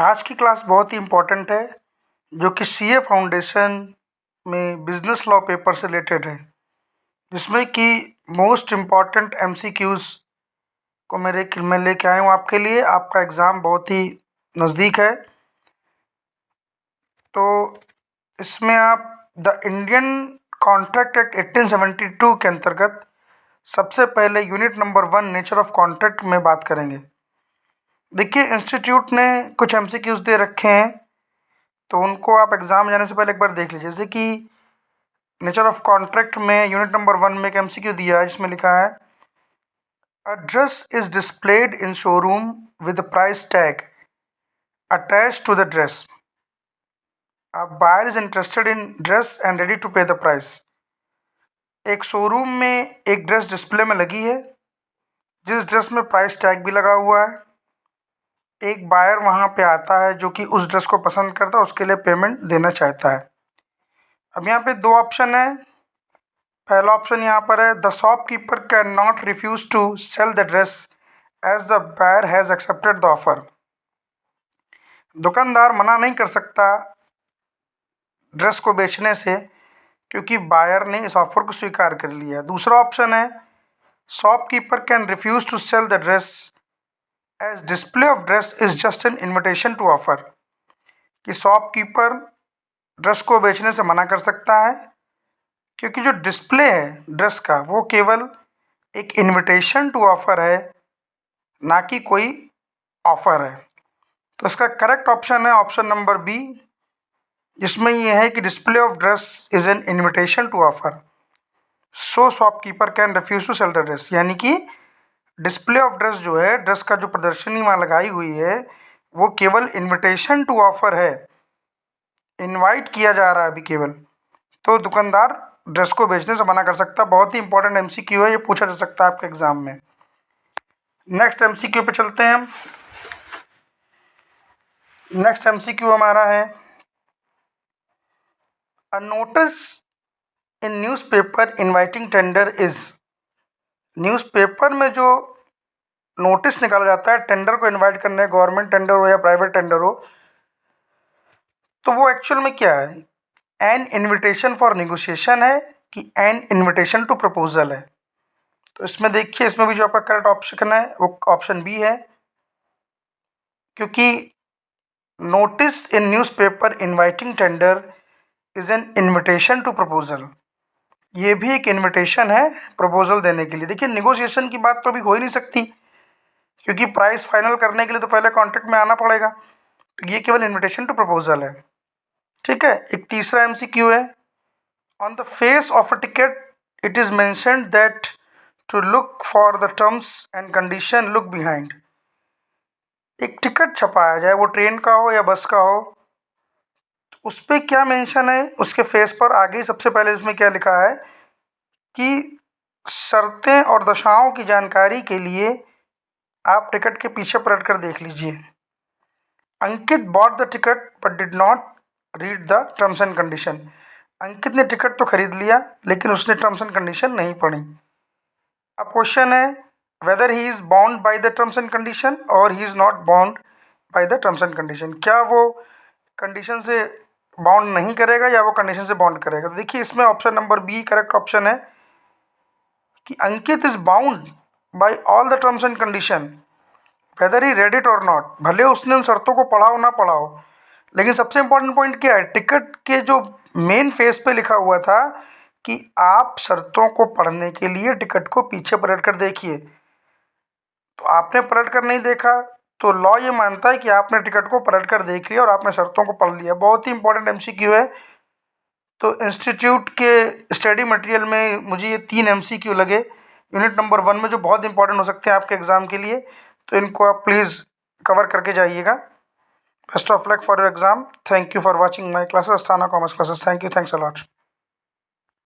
आज की क्लास बहुत ही इम्पोर्टेंट है जो कि सीए फाउंडेशन में बिजनेस लॉ पेपर से रिलेटेड है, जिसमें कि मोस्ट इम्पॉर्टेंट एमसीक्यूज़ को मैं लेके आया हूँ आपके लिए। आपका एग्ज़ाम बहुत ही नज़दीक है, तो इसमें आप द इंडियन कॉन्ट्रैक्ट एक्ट 1872 के अंतर्गत सबसे पहले unit number 1 nature of contract में बात करेंगे। देखिए, इंस्टीट्यूट ने कुछ एमसीक्यूज़ दे रखे हैं, तो उनको आप एग्ज़ाम जाने से पहले एक बार देख लीजिए। जैसे कि नेचर ऑफ कॉन्ट्रैक्ट में यूनिट नंबर 1 में एक एमसीक्यू दिया है, जिसमें लिखा है a dress is displayed in showroom with price tag attached to the dress. A buyer is interested in dress and ready to pay the price. एक showroom में एक ड्रेस डिस्प्ले में लगी है, जिस ड्रेस में प्राइस टैग भी लगा हुआ है। एक बायर वहाँ पे आता है जो कि उस ड्रेस को पसंद करता है, उसके लिए पेमेंट देना चाहता है। अब यहाँ पे दो ऑप्शन है। पहला ऑप्शन यहाँ पर है, the shopkeeper can not refuse to sell the dress as the buyer has accepted the offer. दुकानदार मना नहीं कर सकता ड्रेस को बेचने से, क्योंकि बायर ने इस ऑफर को स्वीकार कर लिया। दूसरा ऑप्शन है, shopkeeper can refuse to sell the dress as display of dress is just an invitation to offer. कि शॉपकीपर ड्रेस को बेचने से मना कर सकता है, क्योंकि जो डिस्प्ले है ड्रेस का वो केवल एक इनविटेशन टू ऑफर है, ना कि कोई ऑफर है। तो इसका करेक्ट ऑप्शन है ऑप्शन नंबर बी, जिसमें ये है कि display of dress is an invitation to offer, so shopkeeper can refuse to sell the dress. यानी कि डिस्प्ले ऑफ ड्रेस जो है, ड्रेस का जो प्रदर्शनी वहाँ लगाई हुई है, वो केवल इनविटेशन टू ऑफर है, इनवाइट किया जा रहा है अभी केवल। तो दुकानदार ड्रेस को बेचने से मना कर सकता है। बहुत ही इंपॉर्टेंट एमसीक्यू है, ये पूछा जा सकता है आपके एग्जाम में। नेक्स्ट एमसीक्यू पे चलते हैं हम। नेक्स्ट एमसीक्यू हमारा है, a notice in newspaper inviting tender is. Newspaper में जो नोटिस निकाला जाता है टेंडर को इनवाइट करने, गवर्नमेंट टेंडर हो या प्राइवेट टेंडर हो, तो वो एक्चुअल में क्या है, एन इनविटेशन फॉर नेगोशिएशन है कि एन इनविटेशन टू प्रपोजल है। तो इसमें देखिए, इसमें भी जो आपका करेक्ट ऑप्शन है वो ऑप्शन बी है, क्योंकि notice in newspaper inviting tender is an invitation to proposal. ये भी एक इनविटेशन है प्रपोजल देने के लिए। देखिए, नेगोशिएशन की बात तो अभी हो ही नहीं सकती, क्योंकि प्राइस फाइनल करने के लिए तो पहले कॉन्ट्रैक्ट में आना पड़ेगा। तो ये केवल इनविटेशन टू प्रपोजल है। ठीक है। एक तीसरा एमसीक्यू है, on the face of a ticket it is mentioned that to look for the terms and condition look behind. एक टिकट छपाया जाए, वो ट्रेन का हो या बस का हो, तो उस पर क्या मेंशन है, उसके फेस पर आगे सबसे पहले उसमें क्या लिखा है कि शर्तें और दशाओं की जानकारी के लिए आप टिकट के पीछे पलट कर देख लीजिए। Ankit bought the ticket but did not read the terms and condition. Ankit ने टिकट तो खरीद लिया, लेकिन उसने टर्म्स एंड कंडीशन नहीं पढ़ी। अब क्वेश्चन है, whether he is bound by the terms and condition और he is not bound by the terms and condition. क्या वो कंडीशन से बाउंड नहीं करेगा या वो कंडीशन से बाउंड करेगा? तो देखिए, इसमें option number b correct option है कि Ankit is bound by all the terms and condition whether he read it और नॉट। भले उसने उन शर्तों को पढ़ा हो ना पढ़ा हो, लेकिन सबसे इंपॉर्टेंट पॉइंट क्या है, टिकट के जो मेन फेस पे लिखा हुआ था कि आप शर्तों को पढ़ने के लिए टिकट को पीछे पलट कर देखिए। तो आपने पलट कर नहीं देखा, तो लॉ ये मानता है कि आपने टिकट को पलट कर देख लिया और आपने शर्तों को पढ़ लिया। बहुत ही इंपॉर्टेंट एमसीक्यू है। तो इंस्टीट्यूट के स्टडी मटेरियल में मुझे ये 3 एमसीक्यू लगे यूनिट नंबर 1 में, जो बहुत इंपॉर्टेंट हो सकते हैं आपके एग्ज़ाम के लिए। तो इनको आप प्लीज़ कवर करके जाइएगा। Best of luck for your exam. Thank you for watching my classes, Asthana commerce classes. Thank you, thanks a lot.